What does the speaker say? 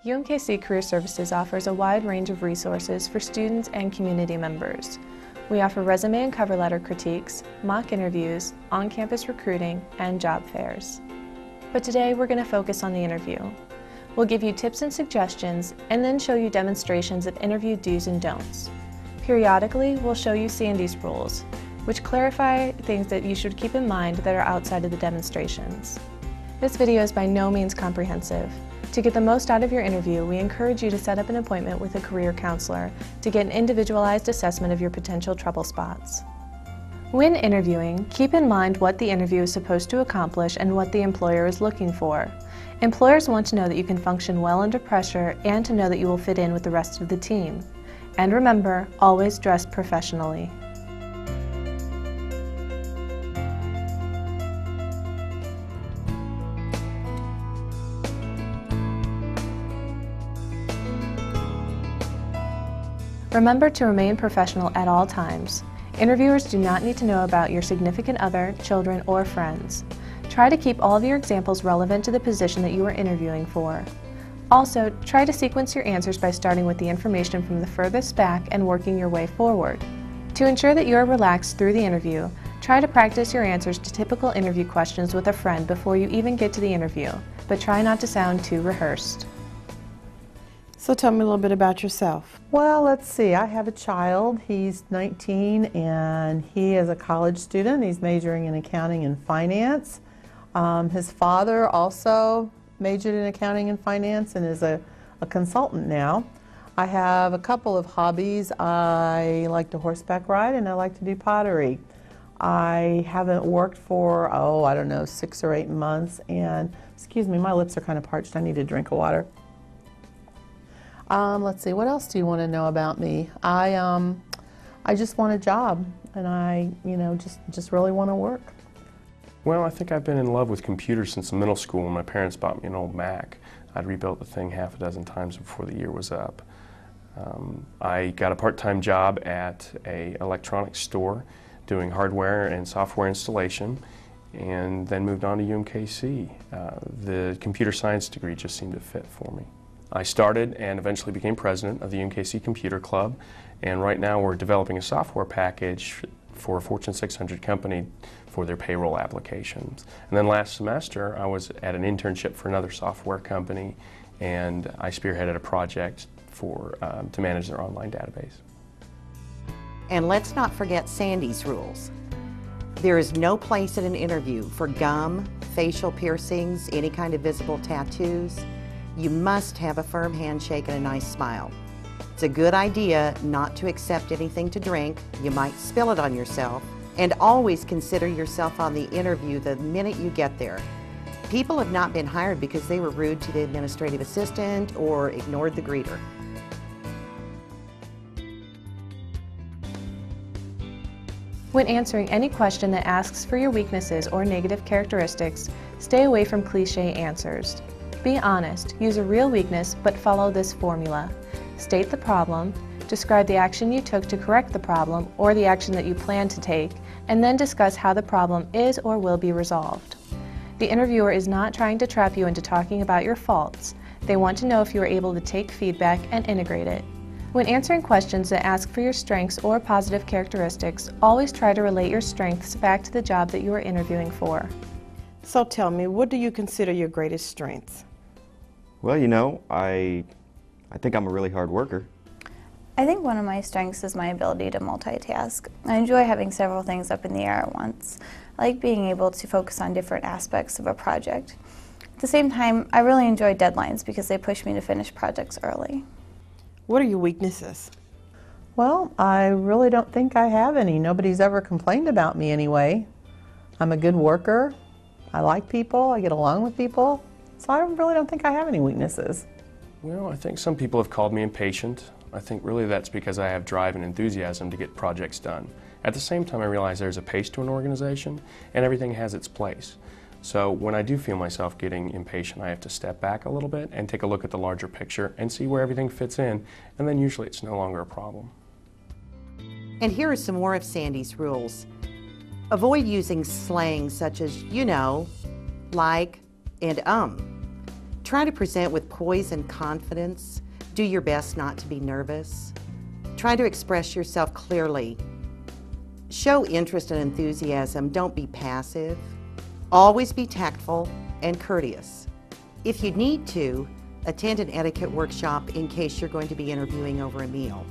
UMKC Career Services offers a wide range of resources for students and community members. We offer resume and cover letter critiques, mock interviews, on-campus recruiting, and job fairs. But today we're going to focus on the interview. We'll give you tips and suggestions, and then show you demonstrations of interview do's and don'ts. Periodically, we'll show you Sandy's rules, which clarify things that you should keep in mind that are outside of the demonstrations. This video is by no means comprehensive. To get the most out of your interview, we encourage you to set up an appointment with a career counselor to get an individualized assessment of your potential trouble spots. When interviewing, keep in mind what the interview is supposed to accomplish and what the employer is looking for. Employers want to know that you can function well under pressure and to know that you will fit in with the rest of the team. And remember, always dress professionally. Remember to remain professional at all times. Interviewers do not need to know about your significant other, children, or friends. Try to keep all of your examples relevant to the position that you are interviewing for. Also, try to sequence your answers by starting with the information from the furthest back and working your way forward. To ensure that you are relaxed through the interview, try to practice your answers to typical interview questions with a friend before you even get to the interview, but try not to sound too rehearsed. So tell me a little bit about yourself. Well, let's see. I have a child. He's 19 and he is a college student. He's majoring in accounting and finance. His father also majored in accounting and finance and is a consultant now. I have a couple of hobbies. I like to horseback ride and I like to do pottery. I haven't worked for, I don't know, 6 or 8 months, and excuse me, my lips are kind of parched. I need a drink of water. Let's see, what else do you want to know about me? I just want a job, and I, just really want to work. Well, I think I've been in love with computers since middle school when my parents bought me an old Mac. I'd rebuilt the thing half a dozen times before the year was up. I got a part-time job at an electronics store doing hardware and software installation, and then moved on to UMKC. The computer science degree just seemed to fit for me. I started and eventually became president of the UMKC Computer Club, and right now we're developing a software package for a Fortune 600 company for their payroll applications. And then last semester I was at an internship for another software company, and I spearheaded a project to manage their online database. And let's not forget Sandy's rules. There is no place at an interview for gum, facial piercings, any kind of visible tattoos. You must have a firm handshake and a nice smile. It's a good idea not to accept anything to drink. You might spill it on yourself. And always consider yourself on the interview the minute you get there. People have not been hired because they were rude to the administrative assistant or ignored the greeter. When answering any question that asks for your weaknesses or negative characteristics, stay away from cliché answers. Be honest, use a real weakness, but follow this formula. State the problem, describe the action you took to correct the problem or the action that you plan to take, and then discuss how the problem is or will be resolved. The interviewer is not trying to trap you into talking about your faults. They want to know if you are able to take feedback and integrate it. When answering questions that ask for your strengths or positive characteristics, always try to relate your strengths back to the job that you are interviewing for. So tell me, what do you consider your greatest strengths? Well, I think I'm a really hard worker. I think one of my strengths is my ability to multitask. I enjoy having several things up in the air at once. I like being able to focus on different aspects of a project. At the same time, I really enjoy deadlines because they push me to finish projects early. What are your weaknesses? Well, I really don't think I have any. Nobody's ever complained about me anyway. I'm a good worker. I like people. I get along with people. So I really don't think I have any weaknesses. Well, I think some people have called me impatient. I think really that's because I have drive and enthusiasm to get projects done. At the same time, I realize there's a pace to an organization and everything has its place. So when I do feel myself getting impatient, I have to step back a little bit and take a look at the larger picture and see where everything fits in, and then usually it's no longer a problem. And here are some more of Sandy's rules. Avoid using slang such as, like, and Try to present with poise and confidence. Do your best not to be nervous. Try to express yourself clearly. Show interest and enthusiasm. Don't be passive. Always be tactful and courteous. If you need to, attend an etiquette workshop in case you're going to be interviewing over a meal.